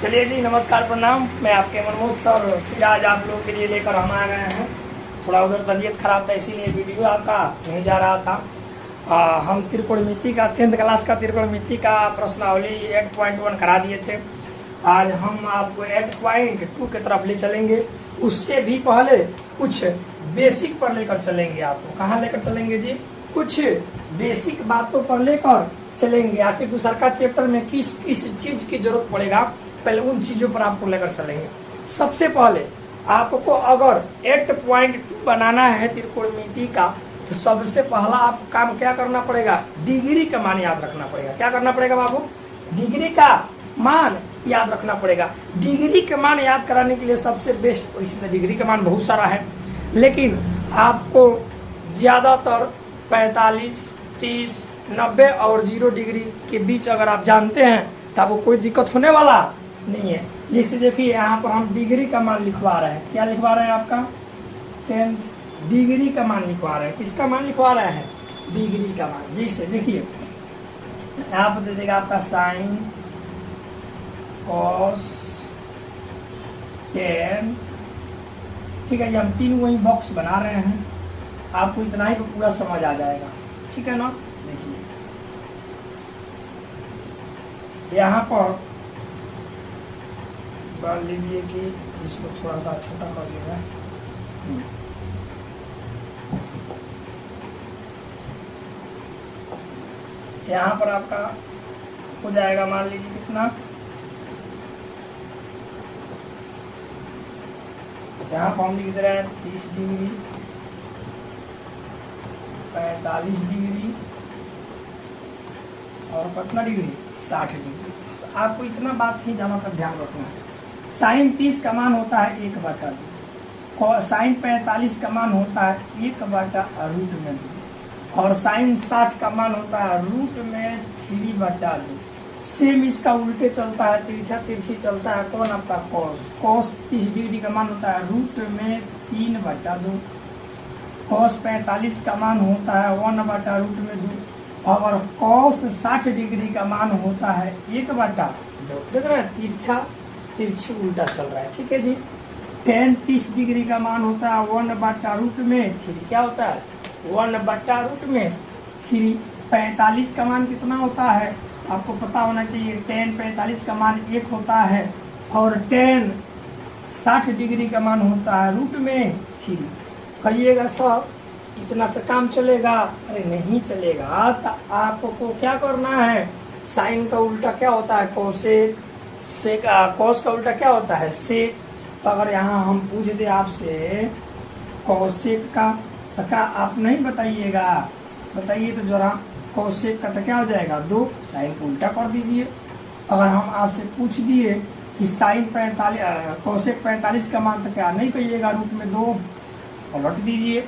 चलिए जी, नमस्कार, प्रणाम। मैं आपके मनमोहन सर फिर आज आप लोगों के लिए लेकर हम आ गए हैं। थोड़ा उधर तबीयत खराब था, इसीलिए वीडियो आपका नहीं जा रहा था। हम त्रिकोणमिति का 10th क्लास का त्रिकोणमिति का प्रश्नावली 8.1 करा दिए थे। आज हम आपको 8.2 की तरफ ले चलेंगे। उससे भी पहले कुछ बेसिक पर लेकर चलेंगे। आपको कहाँ लेकर चलेंगे जी? कुछ बेसिक बातों पर लेकर चलेंगे। आखिर दूसरा का चैप्टर में किस किस चीज की जरूरत पड़ेगा, पहले उन चीजों पर आपको लेकर चलेंगे। सबसे पहले आपको अगर 8.2 बनाना है त्रिकोणमिति का, तो सबसे पहला आपको काम क्या करना पड़ेगा? डिग्री का मान याद रखना पड़ेगा। क्या करना पड़ेगा बाबू? डिग्री का मान याद रखना पड़ेगा। डिग्री का मान याद कराने के लिए सबसे बेस्ट, इसमें डिग्री का मान बहुत सारा है, लेकिन आपको ज्यादातर 45, 30, 90 और 0 डिग्री के बीच अगर आप जानते हैं तो आपको कोई दिक्कत होने वाला नहीं है। जैसे देखिए यहाँ पर हम डिग्री का मान लिखवा रहे हैं। क्या लिखवा रहे हैं? आपका 10th डिग्री का मान लिखवा रहे हैं। किसका मान लिखवा रहे हैं? डिग्री का मान। जैसे देखिए यहाँ पर दे देगा आपका साइन, कॉस, टेन। ठीक है, ये हम तीन वही बॉक्स बना रहे हैं। आपको इतना ही पूरा समझ आ जाएगा। ठीक है ना? देखिए यहाँ पर मान लीजिए कि इसको थोड़ा सा छोटा कर देगा। यहाँ पर आपका हो जाएगा, मान लीजिए कितना, यहाँ पर हम लिख दे रहे हैं 30 डिग्री, 45 डिग्री और कितना डिग्री? 60 डिग्री। आपको इतना बात ही ज्यादा तक ध्यान रखना है। साइन 30 का मान होता है 1/2, साइन 45 का मान होता है 1/√2 और साइन 60 का मान होता है √3/2। सेम इसका उल्टे चलता है, तिरछा तिरछी चलता है। कौन? आपका कॉस। कॉस 30 डिग्री का मान होता है √3/2। कॉस 45 का मान होता है 1/√2 और कॉस 60 डिग्री का मान होता है 1/2। देख रहे हैं, तिरछा तिरछी उल्टा चल रहा है। ठीक है जी। tan 30 डिग्री का मान होता है 1/√3। क्या होता है? 1/√3। 45 का मान कितना होता है? आपको पता होना चाहिए। tan 45 का मान 1 होता है और tan 60 डिग्री का मान होता है √3। कहिएगा सर इतना से काम चलेगा? अरे नहीं चलेगा। तो आपको क्या करना है? साइन का उल्टा क्या होता है? कोसेक। सेक। कॉस का उल्टा क्या होता है? सेक। तो अगर यहाँ हम पूछ दे आपसे कोसेक का, तो क्या आप नहीं बताइएगा? बताइए तो जरा। कोसेक का तो क्या हो जाएगा? 2। साइन को उल्टा कर दीजिए। अगर हम आपसे पूछ दिए कि साइन 45, कोसेक 45 का मान, तो क्या नहीं कहिएगा √2 पलट दीजिए।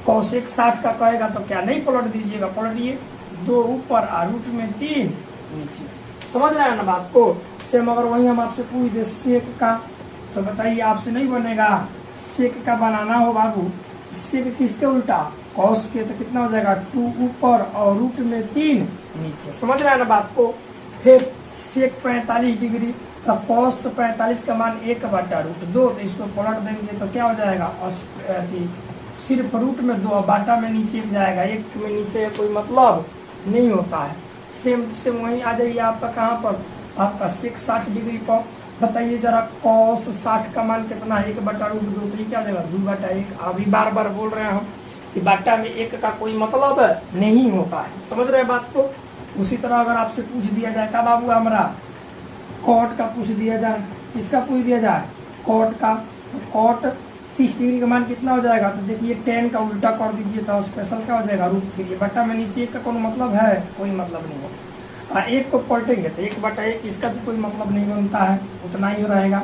कोसेक 60 का कहेगा तो क्या नहीं पलट दीजिएगा? पलटिए। 2 ऊपर और √3 नीचे। समझ रहे हैं ना बात को? सेम अगर वही हम आपसे पूछ दे सेक का, तो बताइए आपसे नहीं बनेगा। सेक का बनाना हो बाबू, सेक किसके उल्टा? कॉस के। तो कितना हो जाएगा? 2 ऊपर और √3 नीचे। समझ रहे हैं ना बात को? फिर सेक 45 डिग्री, तो कॉस 45 का मान 1/√2। तो इसको पलट देंगे तो क्या हो जाएगा? सिर्फ √2 बाटा में नीचे जाएगा, 1 में नीचे कोई मतलब नहीं होता है। सेम टू सेम वही आ जाइए आपका कहाँ पर? आपका सेक 60 डिग्री पर। बताइए जरा कॉस 60 का मान कितना है? 1/√2। तो ये क्या हो जाएगा? 2/1। अभी बार बार बोल रहे हैं हम कि बाटा में 1 का कोई मतलब नहीं होता है। समझ रहे हैं बात को? उसी तरह अगर आपसे पूछ दिया जाए का बाबू हमारा कॉट का पूछ दिया जाए, किसका पूछ दिया जाए? कॉट का। तो कॉट 30 डिग्री का मान कितना हो जाएगा? तो देखिए tan का उल्टा कर दीजिए तो स्पेशल क्या हो जाएगा? √3। बटा में नीचे 1 का कोई मतलब है? कोई मतलब नहीं है। 1 को पलटेंगे तो 1/1, इसका भी कोई मतलब नहीं बनता है, उतना ही रहेगा।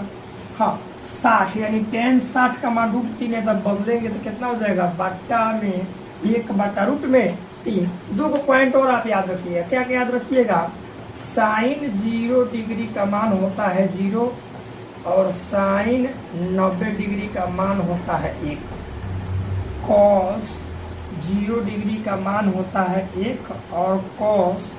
हाँ, 60 यानी tan 60 का मान √3 है, तब बदलेंगे तो कितना हो जाएगा? बटा में 1/√3। 2 पॉइंट और आप याद रखिएगा। क्या क्या याद रखिएगा? साइन 0 डिग्री का मान होता है 0 और साइन 90 डिग्री का मान होता है 1। कॉस 0 डिग्री का मान होता है 1 और कॉस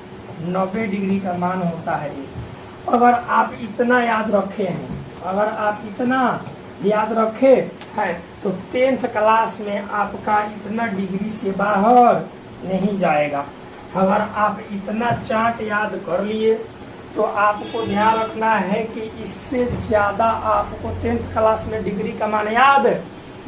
90 डिग्री का मान होता है 1। अगर आप इतना याद रखे हैं, अगर आप इतना याद रखे हैं तो 10th क्लास में आपका इतना डिग्री से बाहर नहीं जाएगा। अगर आप इतना चार्ट याद कर लिए तो आपको ध्यान रखना है कि इससे ज़्यादा आपको 10th क्लास में डिग्री कमाना याद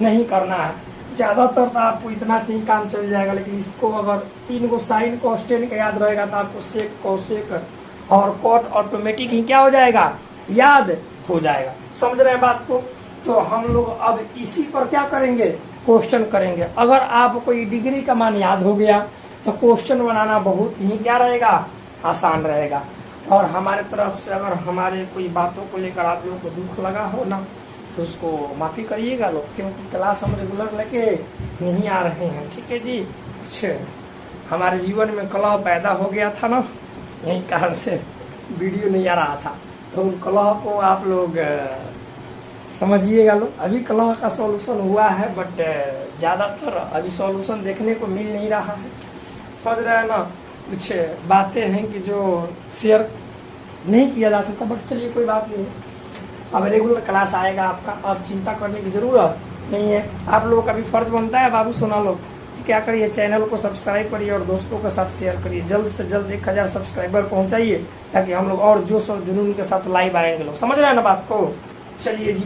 नहीं करना है। ज़्यादातर तो आपको इतना से ही काम चल जाएगा, लेकिन इसको अगर 3 गो साइन कोस्टेन का याद रहेगा तो आपको सेक कोसेक और कॉट ऑटोमेटिक ही क्या हो जाएगा, याद हो जाएगा। समझ रहे हैं बात को? तो हम लोग अब इसी पर क्या करेंगे, क्वेश्चन करेंगे। अगर आपको ये डिग्री का मान याद हो गया तो क्वेश्चन बनाना बहुत ही क्या रहेगा, आसान रहेगा। और हमारे तरफ से अगर हमारे कोई बातों को लेकर आप लोगों को दुख लगा हो ना तो उसको माफ़ी करिएगा लोग, क्योंकि क्लास हम रेगुलर लेके नहीं आ रहे हैं। ठीक है जी, कुछ हमारे जीवन में कलह पैदा हो गया था ना, यही कारण से वीडियो नहीं आ रहा था। तो उन कलह को आप लोग समझिएगा लोग। अभी कलह का सॉल्यूशन हुआ है, बट ज़्यादातर अभी सॉल्यूशन देखने को मिल नहीं रहा है। समझ रहे हैं ना? कुछ बातें हैं कि जो शेयर नहीं किया जा सकता, बट चलिए कोई बात नहीं। अब रेगुलर क्लास आएगा आपका, अब चिंता करने की ज़रूरत नहीं है। आप लोगों का भी फर्ज बनता है बाबू सोना लोग, क्या करिए, चैनल को सब्सक्राइब करिए और दोस्तों के साथ शेयर करिए। जल्द से जल्द 1000 सब्सक्राइबर पहुंचाइए, ताकि हम लोग और जोश और जुनून के साथ लाइव आएंगे लोग। समझ रहे हैं ना बात को? चलिए जी,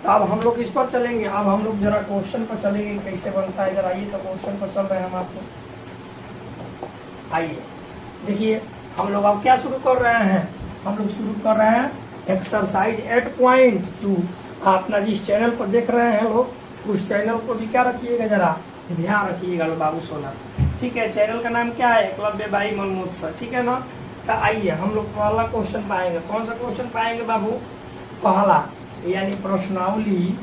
अब हम लोग इस पर चलेंगे। अब हम लोग जरा क्वेश्चन पर चलेंगे, कैसे बनता है जरा। आइए तो क्वेश्चन पर चल रहे हैं हम आपको। आइए देखिए, हम लोग अब क्या शुरू कर रहे हैं, हम लोग शुरू कर रहे हैं एक्सरसाइज 8.2। आप अपना जिस चैनल पर देख रहे हैं लोग, उस चैनल को भी क्या रखिएगा, जरा ध्यान रखिएगा लोग बाबू सोना। ठीक है, चैनल का नाम क्या है, एकलव्य भाई मनमोहन सर। ठीक है ना? तो आइए हम लोग पहला क्वेश्चन पाएंगे। कौन सा क्वेश्चन पाएंगे बाबू? पहला, यानी प्रश्नावली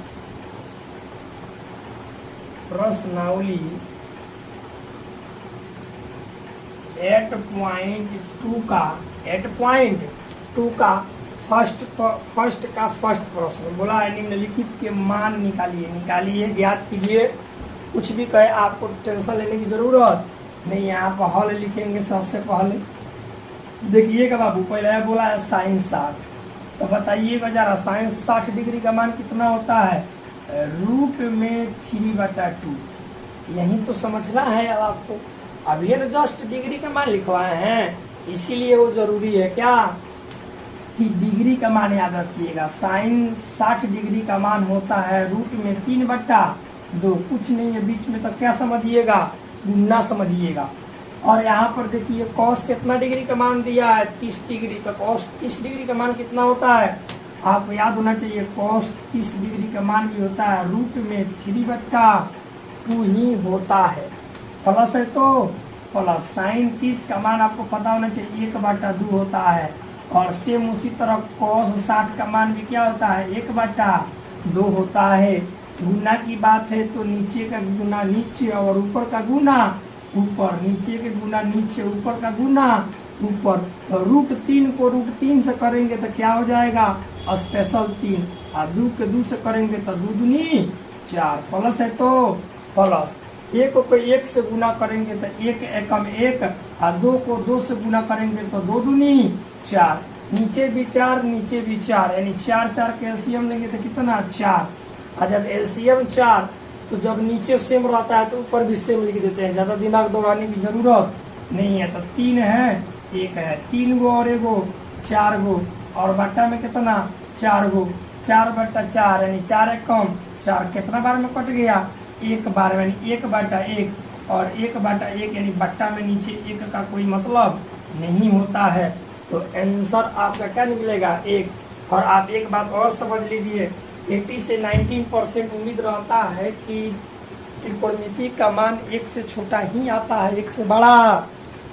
8.2 का फर्स्ट प्रश्न बोला है, निम्नलिखित के मान निकालिए ज्ञात कीजिए। कुछ भी कहे आपको टेंशन लेने की जरूरत नहीं है, आप हल लिखेंगे। सबसे पहले देखिएगा बाबू, पहले बोला है साइन 60, तो बताइएगा जरा साइन 60 डिग्री का मान कितना होता है, रूट में 3/2। यही तो समझना है अब आपको। अभी तो जस्ट डिग्री का मान लिखवाए हैं, इसीलिए वो जरूरी है क्या कि डिग्री का मान याद रखिएगा। साइन 60 डिग्री का मान होता है रूट में 3/2। कुछ नहीं है बीच में, तो क्या समझिएगा, गुना समझिएगा। और यहाँ पर देखिए कॉस कितना डिग्री का मान दिया है, 30 डिग्री। तो कॉस 30 डिग्री का मान कितना होता है, आपको याद होना चाहिए। कॉस 30 डिग्री का मान भी होता है रूट में 3/2 ही होता है। प्लस है तो प्लस, साइन 30 का मान आपको पता होना चाहिए 1/2 होता है। और सेम उसी तरह कॉस 60 का मान भी क्या होता है, 1/2 होता है। गुना की बात है तो नीचे का गुना नीचे और ऊपर का गुना ऊपर, नीचे के गुना नीचे, ऊपर का गुना ऊपर। रूट 3 को रूट 3 से करेंगे तो क्या हो जाएगा, स्पेशल 3। और 2 के 2 से करेंगे तो 2 दूनी 4। प्लस है तो प्लस, 1 को 1 से गुना करेंगे तो 1 एकम 1, और 2 को 2 से गुना करेंगे तो 2 दूनी 4। नीचे भी 4 नीचे भी 4, यानी 4 4 के एलसीएम लेंगे तो कितना 4। और जब एलसीएम 4 तो जब नीचे सेम रहता है तो ऊपर भी सेम लिख देते हैं, ज़्यादा दिमाग दौड़ाने की जरूरत नहीं है। तो 3 है 1 है, 3 गो और 1 गो 4 गो, और बट्टा में कितना 4 गो, 4/4 यानी 4 एकम 4। कितना बार में कट गया, 1 बार में, 1/1 और 1/1 यानी बट्टा में नीचे 1 का कोई मतलब नहीं होता है। तो आंसर आपका क्या निकलेगा, 1। और आप एक बात और समझ लीजिए, 80 से 19% उम्मीद रहता है कि त्रिकोणमिति का मान 1 से छोटा ही आता है, 1 से बड़ा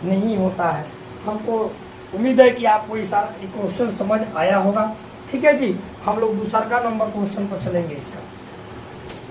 नहीं होता है। हमको उम्मीद है कि आपको ये सारा क्वेश्चन समझ आया होगा। ठीक है जी, हम लोग दूसरा नंबर क्वेश्चन पर चलेंगे। इसका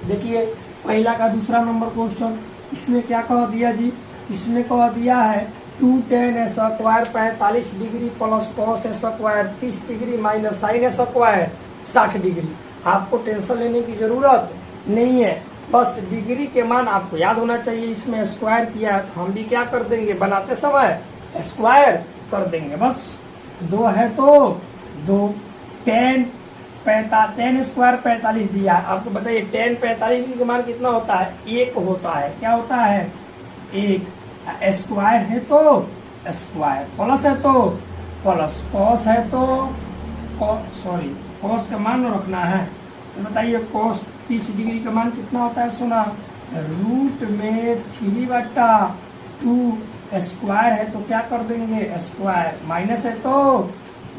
देखिए, पहला का दूसरा नंबर क्वेश्चन, इसमें क्या कह दिया जी, इसमें कह दिया है 2 tan square 45 degree plus cos square 30 degree minus sine square 60 degree. आपको टेंशन लेने की जरूरत नहीं है, बस डिग्री के मान आपको याद होना चाहिए। इसमें स्क्वायर किया है तो हम भी क्या कर देंगे, बनाते समय स्क्वायर कर देंगे। बस 2 है तो 2 टेन स्क्वायर 45 दिया है। आपको बताइए टेन 45 डिग्री का मान कितना होता है? 1 होता है। क्या होता है? 1। स्क्वायर है तो स्क्वायर, प्लस है तो प्लस, कॉस है तो कॉस का मान रखना है। तो बताइए कॉस 30 डिग्री का मान कितना होता है? सुना, रूट में 3/2 स्क्वायर है तो क्या कर देंगे? स्क्वायर। माइनस है तो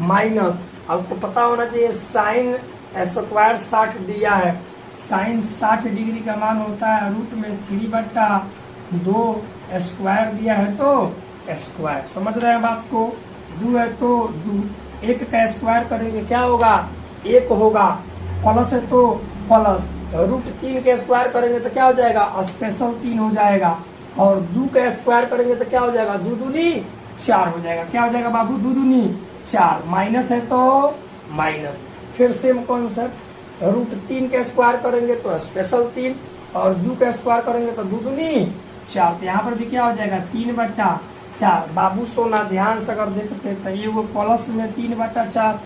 माइनस। आपको पता होना चाहिए साइन स्क्वायर 60 दिया है, साइन 60 डिग्री का मान होता है रूट में 3/2, स्क्वायर दिया है तो स्क्वायर। समझ रहे हैं बात को? 2 है तो 2, 1 का स्क्वायर करेंगे क्या होगा? 1 होगा। प्लस है तो प्लस, रूट 3 के स्क्वायर करेंगे तो क्या हो जाएगा? स्पेशल 3 हो जाएगा। और 2 का स्क्वायर करेंगे तो क्या हो जाएगा? 2 दूनी 4 हो जाएगा। क्या हो जाएगा बाबू? 2 दूनी 4। माइनस है तो माइनस। फिर सेम कॉन्सेप्ट, रूट 3 के स्क्वायर करेंगे तो स्पेशल 3, और 2 का स्क्वायर करेंगे तो 2 दूनी 4। तो यहाँ पर भी क्या हो जाएगा? 3/4। बाबू सोना ध्यान से अगर देखते तो एगो प्लस में 3/4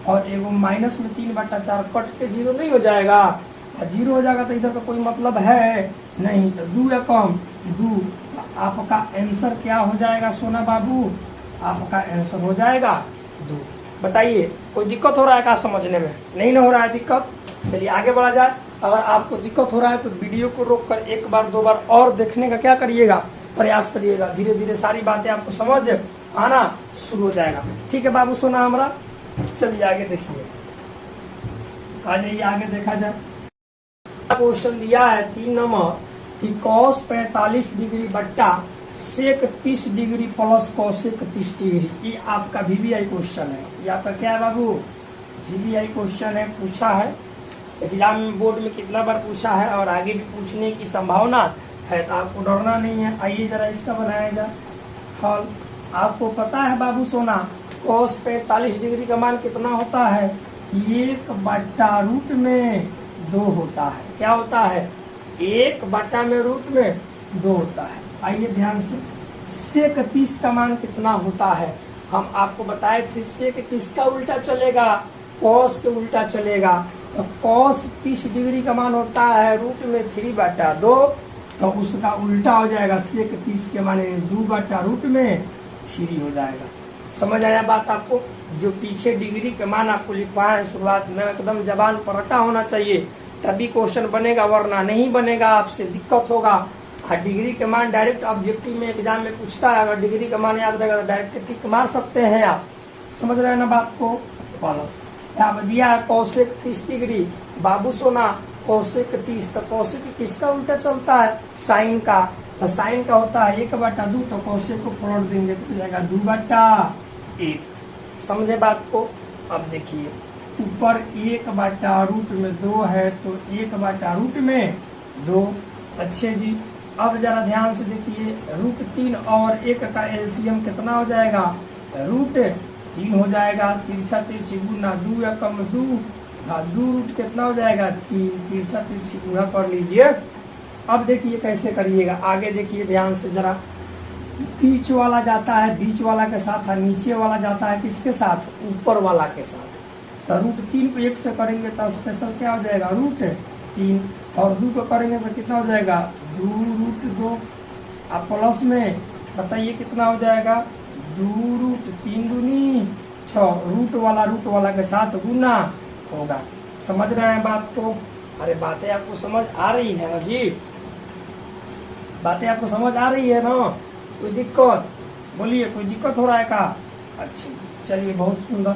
और एगो माइनस में 3/4 कट के 0 नहीं हो जाएगा? और 0 हो जाएगा तो इधर का कोई मतलब है नहीं। तो 2 या कम 2। तो आपका आंसर क्या हो जाएगा सोना बाबू? आपका आंसर हो जाएगा 2। बताइए कोई दिक्कत हो रहा है क्या समझने में? नहीं ना हो रहा है दिक्कत? चलिए आगे बढ़ा जाए। अगर आपको दिक्कत हो रहा है तो वीडियो को रोककर 1 बार 2 बार और देखने का क्या करिएगा? प्रयास करिएगा। धीरे धीरे सारी बातें आपको समझ आना शुरू हो जाएगा। ठीक है बाबू सोना हमारा? चलिए आगे देखिए, आ जाइए आगे देखा जाए। क्वेश्चन दिया है 3 नंबर कि cos 45 डिग्री बट्टा सेक 30 डिग्री प्लस cosec 30 डिग्री। ये आपका VBI क्वेश्चन है। ये आपका क्या है बाबू? VBI क्वेश्चन है, पूछा है एग्जाम में, बोर्ड में कितना बार पूछा है और आगे भी पूछने की संभावना है। तो आपको डरना नहीं है। आइए जरा इसका बनाया जाए हल। आपको पता है बाबू सोना cos 45 डिग्री का मान कितना होता है? 1/√2 होता है। क्या होता है? 1/√2 होता है। आइए ध्यान से, सेक 30 का मान कितना होता है? हम आपको बताए थे सेक किसका उल्टा चलेगा? कॉस के उल्टा चलेगा। तो कॉस 30 डिग्री का मान होता है रूट में 3/2, तो उसका उल्टा हो जाएगा सेक 30 के माने 2/√3 हो जाएगा। समझ आया बात आपको? जो पीछे डिग्री के मान आपको लिखवाए हैं शुरुआत में, एकदम जबान पर रटा होना चाहिए, तभी क्वेश्चन बनेगा, वरना नहीं बनेगा, आपसे दिक्कत होगा। डिग्री के मान डायरेक्ट ऑब्जेक्टिव में एग्जाम में पूछता है, अगर डिग्री का मान याद रहेगा तो डायरेक्ट टिक मार सकते हैं आप। समझ रहे हैं ना बात को? प्लस यहाँ दिया है cosec 30 डिग्री। बाबू सोना cosec 30, तो cosec किसका उल्टा चलता है? साइन का। तो साइन का होता है 1/2, तो cosec को पलट देंगे तो हो जाएगा 2/1। समझे बात को? अब देखिए ऊपर 1/√2 है तो 1/√2। अच्छे जी, अब जरा ध्यान से देखिए, √3 और 1 का एलसीएम कितना हो जाएगा? √3 हो जाएगा। तिरछा तिरछी गुना 2 या कम 2, 2 रूट कितना हो जाएगा? 3। तिरछा तिरछी गुना कर लीजिए। अब देखिए कैसे करिएगा, आगे देखिए ध्यान से जरा। बीच वाला जाता है बीच वाला के साथ, और नीचे वाला जाता है किसके साथ? ऊपर वाला के साथ। तो √3 को 1 से करेंगे तो स्पेशल क्या हो जाएगा? √3। और 2 को करेंगे तो कितना हो जाएगा? 2√2। अब प्लस में बताइए कितना हो जाएगा? 2√3 दूनी 6। रूट वाला के साथ गुना होगा। समझ रहे हैं बात को? अरे बातें आपको समझ आ रही है ना जी? बातें आपको समझ आ रही है ना? कोई दिक्कत? बोलिए, कोई दिक्कत हो रहा है का? अच्छा चलिए, बहुत सुंदर।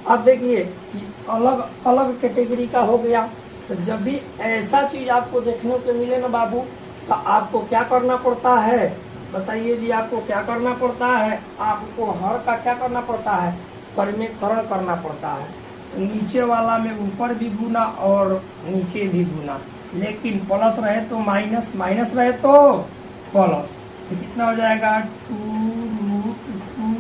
अब देखिए कि अलग अलग कैटेगरी का हो गया। तो जब भी ऐसा चीज आपको देखने को मिले ना बाबू, तो आपको क्या करना पड़ता है? बताइए जी, आपको क्या करना पड़ता है? आपको हर का क्या करना पड़ता है? परिमेयकरण करना पड़ता है। तो नीचे वाला में ऊपर भी गुना और नीचे भी गुना, लेकिन प्लस रहे तो माइनस, माइनस रहे तो प्लस। तो कितना हो जाएगा? 2√2।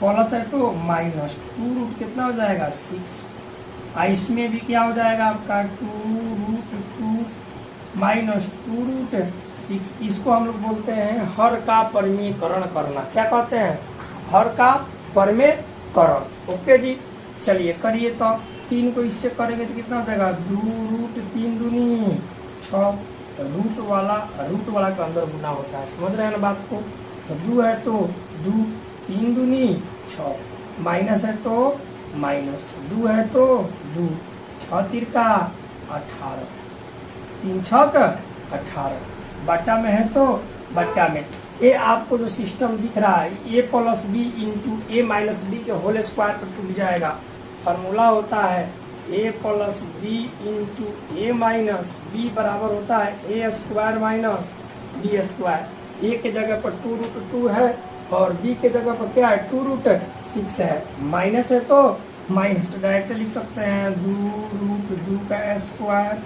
प्लस है तो माइनस 2 रूट कितना हो जाएगा? 6। इसमें भी क्या हो जाएगा आपका? 2√2 माइनस 2√6। इसको हम लोग बोलते हैं हर का परिमेयकरण करना। क्या कहते हैं? हर का परिमेयकरण। ओके जी, चलिए करिए तो 3 को इससे करेंगे तो कितना हो जाएगा 2√3 दूनी 6। रूट वाला के अंदर गुना होता है, समझ रहे हैं ना बात को। तो 2 है तो 2, 3 दूनी 6, माइनस है तो माइनस, 2 है तो 2, 6 तिरका 18, 3 छक 18, बट्टा में है तो बट्टा में। ये आपको जो सिस्टम दिख रहा है a plus B into A minus B के होल स्क्वायर पर टूट जाएगा। फार्मूला होता है a plus B into A minus B बराबर होता है A square minus B square. A के जगह पर 2√2 है और बी के जगह पर क्या है 2√6 है, माइनस है तो माइनस, तो डायरेक्ट लिख सकते हैं 2√2 का स्क्वायर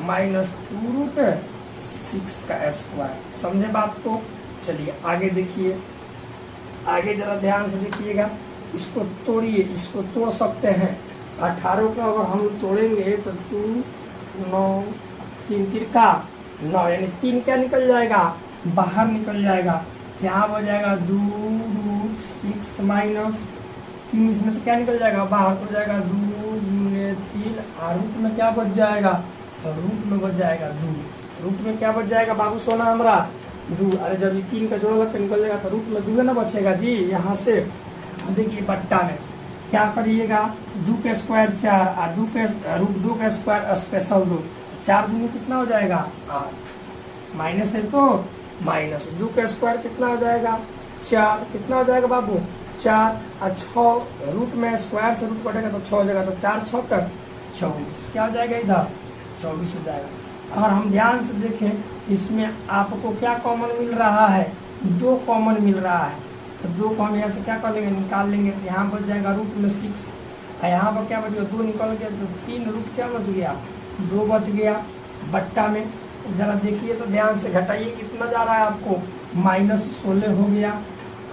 माइनस 2√6 का स्क्वायर। समझे बात को। चलिए आगे देखिए, आगे जरा ध्यान से देखिएगा, इसको तोड़िए, इसको तोड़ सकते हैं। 18 का अगर हम तोड़ेंगे तो 2, 9, 3 तिरका 9, यानी 3 क्या निकल जाएगा बाहर निकल जाएगा। यहाँ हो जाएगा 2√6 माइनस 3, इसमें से क्या निकल जाएगा बाहर, तो जाएगा 2×3, और रूट में क्या बच जाएगा, रूट में बच जाएगा 2। रूट में क्या बच जाएगा बाबू सोना हमारा 2। अरे जब ये 3 का जोड़ा लग निकल जाएगा तो रूट में 2 ना बचेगा जी। यहाँ से देखिए बट्टा में क्या करिएगा 2 का स्क्वायर 4 और 2 के √2 का स्क्वायर स्पेशल 2, 4 दूनी कितना हो जाएगा 8, माइनस है तो माइनस, 2 का स्क्वायर कितना हो जाएगा 4, कितना हो जाएगा बाबू 4 और 6, रूट में स्क्वायर से रूट कटेगा तो 6 हो जाएगा, तो 4 6 का 24, क्या हो जाएगा इधर 24 हो जाएगा। अगर हम ध्यान से देखें इसमें आपको क्या कॉमन मिल रहा है 2 कॉमन मिल रहा है, तो 2 को हम यहाँ से क्या कर लेंगे निकाल लेंगे, तो यहाँ बच जाएगा रूट में 6, और यहाँ पर क्या बच गया 2 निकल गया तो 3 रूट क्या बच गया 2 बच गया। बट्टा में जरा देखिए तो ध्यान से घटाइए कितना जा रहा है आपको -16 हो गया।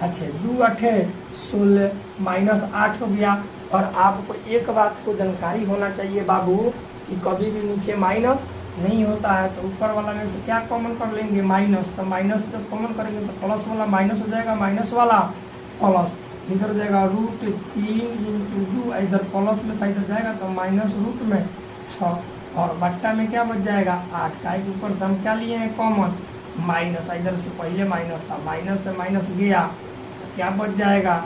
अच्छा 2 8 16 -8 हो गया। और आपको एक बात को जानकारी होना चाहिए बाबू कि कभी भी नीचे माइनस नहीं होता है, तो ऊपर वाला में से क्या कॉमन कर लेंगे माइनस, तो माइनस जब कॉमन करेंगे तो प्लस वाला माइनस हो जाएगा, माइनस वाला प्लस, इधर हो जाएगा √3 × 2, इधर प्लस में था इधर जाएगा तो माइनस रूट में 6, और बट्टा में क्या बच जाएगा 8 का, एक ऊपर से हम क्या लिए हैं कॉमन माइनस, इधर से पहले माइनस था, माइनस से माइनस गया तो क्या बच जाएगा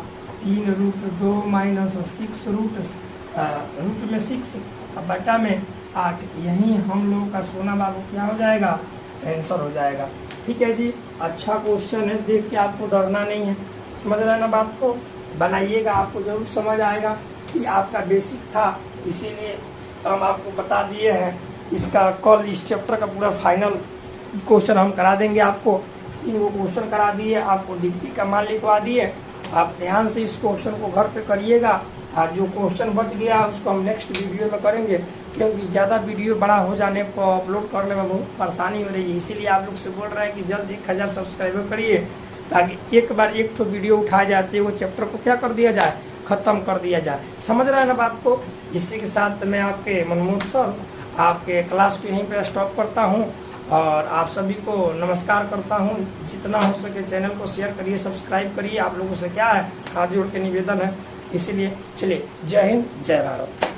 3√2 माइनस 6 रूट में 6, अब बट्टा में 8। यही हम लोगों का सोना बाबू क्या हो जाएगा आंसर हो जाएगा। ठीक है जी, अच्छा क्वेश्चन है, देख के आपको डरना नहीं है, समझ रहे ना बात को, बनाइएगा आपको जरूर समझ आएगा कि आपका बेसिक था, इसीलिए हम आपको बता दिए हैं। इसका कल इस चैप्टर का पूरा फाइनल क्वेश्चन हम करा देंगे आपको, 3 वो क्वेश्चन करा दिए, आपको डिग्री का मान लिखवा दिए। आप ध्यान से इस क्वेश्चन को घर पे करिएगा, और जो क्वेश्चन बच गया उसको हम नेक्स्ट वीडियो में करेंगे, क्योंकि ज़्यादा वीडियो बड़ा हो जाने पर अपलोड करने में बहुत परेशानी हो रही है, इसीलिए आप लोग से बोल रहे हैं कि जल्द 1000 सब्सक्राइबर करिए, ताकि एक बार एक तो वीडियो उठाया जाते वो चैप्टर को क्या कर दिया जाए ख़त्म कर दिया जाए। समझ रहे हैं ना बात को। इसी के साथ मैं आपके मनमोहन सर आपके क्लास को यहीं पर स्टॉप करता हूँ, और आप सभी को नमस्कार करता हूँ। जितना हो सके चैनल को शेयर करिए, सब्सक्राइब करिए, आप लोगों से क्या है हाथ जोड़ के निवेदन है। इसीलिए चलिए, जय हिंद जय भारत।